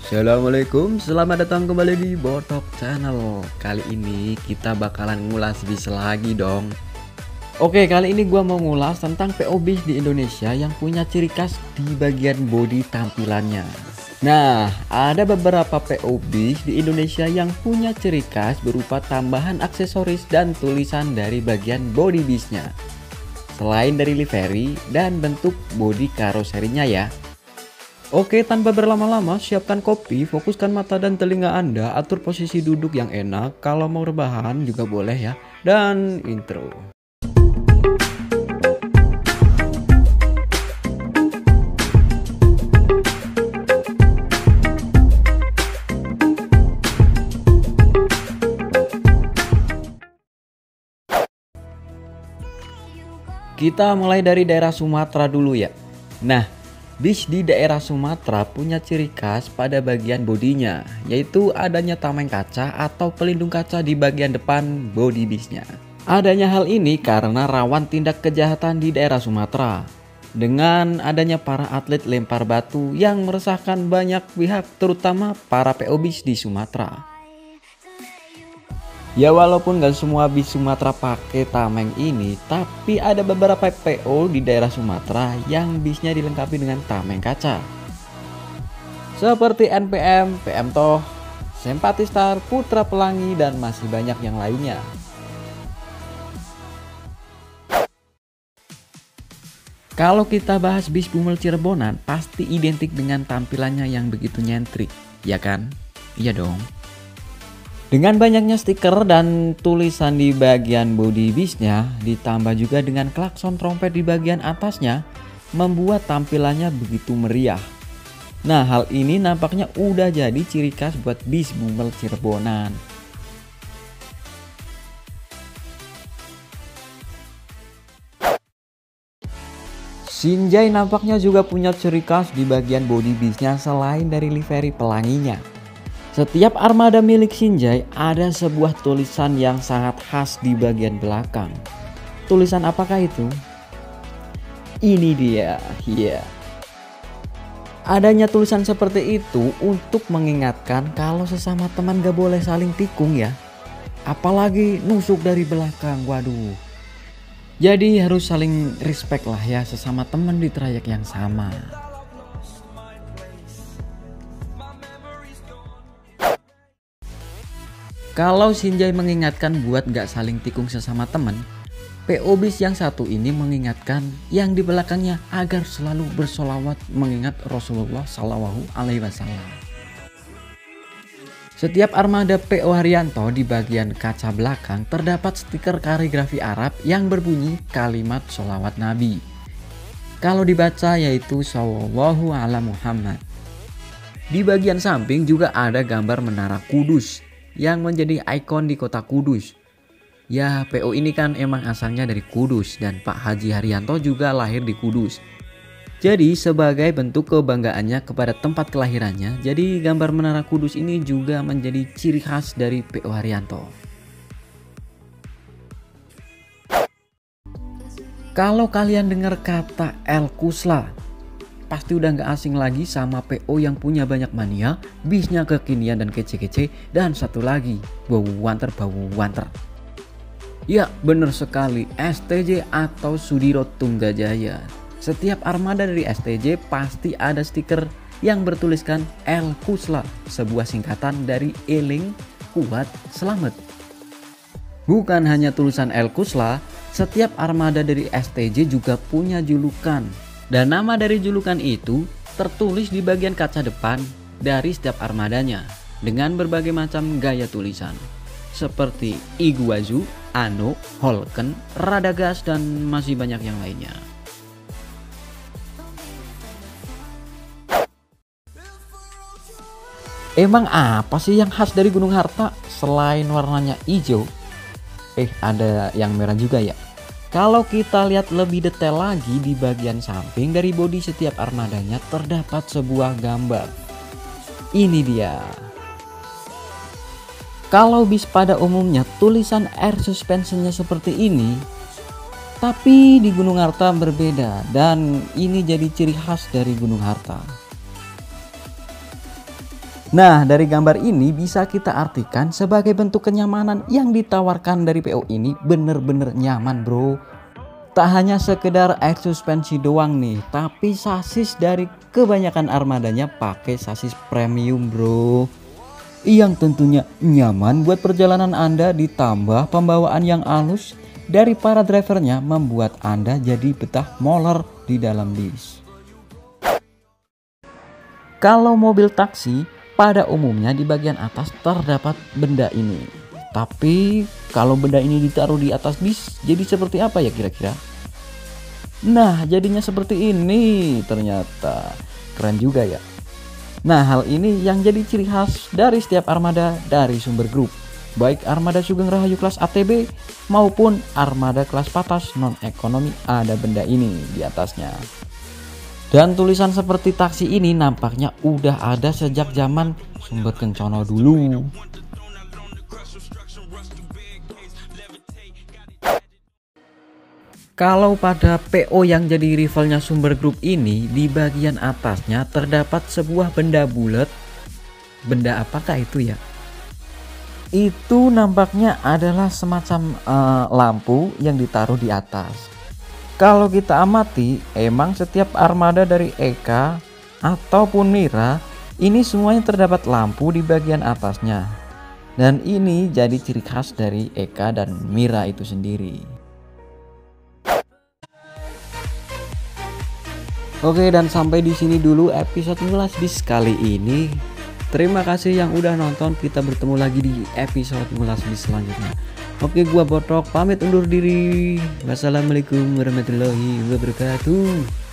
Assalamualaikum, selamat datang kembali di Botok Channel. Kali ini kita bakalan ngulas bis lagi dong. Oke, kali ini gua mau ngulas tentang PO bis di Indonesia yang punya ciri khas di bagian bodi tampilannya. Nah, ada beberapa PO bis di Indonesia yang punya ciri khas berupa tambahan aksesoris dan tulisan dari bagian bodi bisnya. Selain dari livery dan bentuk bodi karoserinya ya. Oke, tanpa berlama-lama, siapkan kopi, fokuskan mata dan telinga Anda, atur posisi duduk yang enak, kalau mau rebahan juga boleh ya, dan intro. Kita mulai dari daerah Sumatera dulu ya. Nah, bis di daerah Sumatera punya ciri khas pada bagian bodinya, yaitu adanya tameng kaca atau pelindung kaca di bagian depan bodi bisnya. Adanya hal ini karena rawan tindak kejahatan di daerah Sumatera. Dengan adanya para atlet lempar batu yang meresahkan banyak pihak, terutama para PO bis di Sumatera. Ya walaupun gak semua bis Sumatera pakai tameng ini, tapi ada beberapa PO di daerah Sumatera yang bisnya dilengkapi dengan tameng kaca. Seperti NPM, PM Toh, Sempati Star, Putra Pelangi, dan masih banyak yang lainnya. Kalau kita bahas bis Bumel Cirebonan, pasti identik dengan tampilannya yang begitu nyentrik, ya kan? Iya dong. Dengan banyaknya stiker dan tulisan di bagian bodi bisnya, ditambah juga dengan klakson trompet di bagian atasnya, membuat tampilannya begitu meriah. Nah, hal ini nampaknya udah jadi ciri khas buat bis Bumel Cirebonan. Shinjai nampaknya juga punya ciri khas di bagian bodi bisnya selain dari livery pelanginya. Setiap armada milik Shinjai ada sebuah tulisan yang sangat khas di bagian belakang. Tulisan apakah itu? Ini dia, ya. Adanya tulisan seperti itu untuk mengingatkan kalau sesama teman gak boleh saling tikung ya. Apalagi nusuk dari belakang, waduh. Jadi harus saling respect lah ya sesama teman di trayek yang sama. Kalau Shinjai mengingatkan buat gak saling tikung sesama teman, PO bis yang satu ini mengingatkan yang di belakangnya agar selalu bersolawat mengingat Rasulullah Shallallahu Alaihi Wasallam. Setiap armada PO Haryanto di bagian kaca belakang terdapat stiker kaligrafi Arab yang berbunyi kalimat sholawat Nabi. Kalau dibaca yaitu Sallallahu ala Muhammad. Di bagian samping juga ada gambar menara Kudus yang menjadi ikon di kota Kudus. Ya, PO ini kan emang asalnya dari Kudus dan Pak Haji Haryanto juga lahir di Kudus. Jadi sebagai bentuk kebanggaannya kepada tempat kelahirannya, jadi gambar menara Kudus ini juga menjadi ciri khas dari PO Haryanto. Kalau kalian dengar kata El Kusla, pasti udah gak asing lagi sama PO yang punya banyak mania, bisnya kekinian dan kece-kece, dan satu lagi, bau wanter. Ya bener sekali, STJ atau Sudiro Tunggajaya. Setiap armada dari STJ pasti ada stiker yang bertuliskan El Kusla, sebuah singkatan dari Eling Kuat Selamat. Bukan hanya tulisan El Kusla, setiap armada dari STJ juga punya julukan. Dan nama dari julukan itu tertulis di bagian kaca depan dari setiap armadanya dengan berbagai macam gaya tulisan seperti Iguazu, Ano, Holken, Radagast, dan masih banyak yang lainnya. Emang apa sih yang khas dari Gunung Harta selain warnanya hijau? Ada yang merah juga ya. Kalau kita lihat lebih detail lagi di bagian samping dari bodi setiap armadanya terdapat sebuah gambar. Ini dia. Kalau bis pada umumnya tulisan air suspensionnya seperti ini, tapi di Gunung Harta berbeda dan ini jadi ciri khas dari Gunung Harta. Nah, dari gambar ini bisa kita artikan sebagai bentuk kenyamanan yang ditawarkan dari PO ini bener-bener nyaman bro. Tak hanya sekedar air suspensi doang nih, tapi sasis dari kebanyakan armadanya pakai sasis premium bro. Yang tentunya nyaman buat perjalanan Anda, ditambah pembawaan yang halus dari para drivernya membuat Anda jadi betah moler di dalam bis. Kalau mobil taksi pada umumnya di bagian atas terdapat benda ini. Tapi kalau benda ini ditaruh di atas bis jadi seperti apa ya kira-kira? Nah, jadinya seperti ini ternyata. Keren juga ya. Nah, hal ini yang jadi ciri khas dari setiap armada dari Sumber Group. Baik armada Sugeng Rahayu kelas ATB maupun armada kelas patas non ekonomi ada benda ini di atasnya. Dan tulisan seperti taksi ini nampaknya udah ada sejak zaman Sumber Kencono dulu. Kalau pada PO yang jadi rivalnya Sumber Group ini, di bagian atasnya terdapat sebuah benda bulat. Benda apakah itu ya? Itu nampaknya adalah semacam lampu yang ditaruh di atas. Kalau kita amati, emang setiap armada dari Eka ataupun Mira ini semuanya terdapat lampu di bagian atasnya. Dan ini jadi ciri khas dari Eka dan Mira itu sendiri. Oke, dan sampai di sini dulu episode ngulas bis kali ini. Terima kasih yang udah nonton. Kita bertemu lagi di episode ngulas bis selanjutnya. Oke, gua Botok pamit undur diri. Wassalamualaikum warahmatullahi wabarakatuh.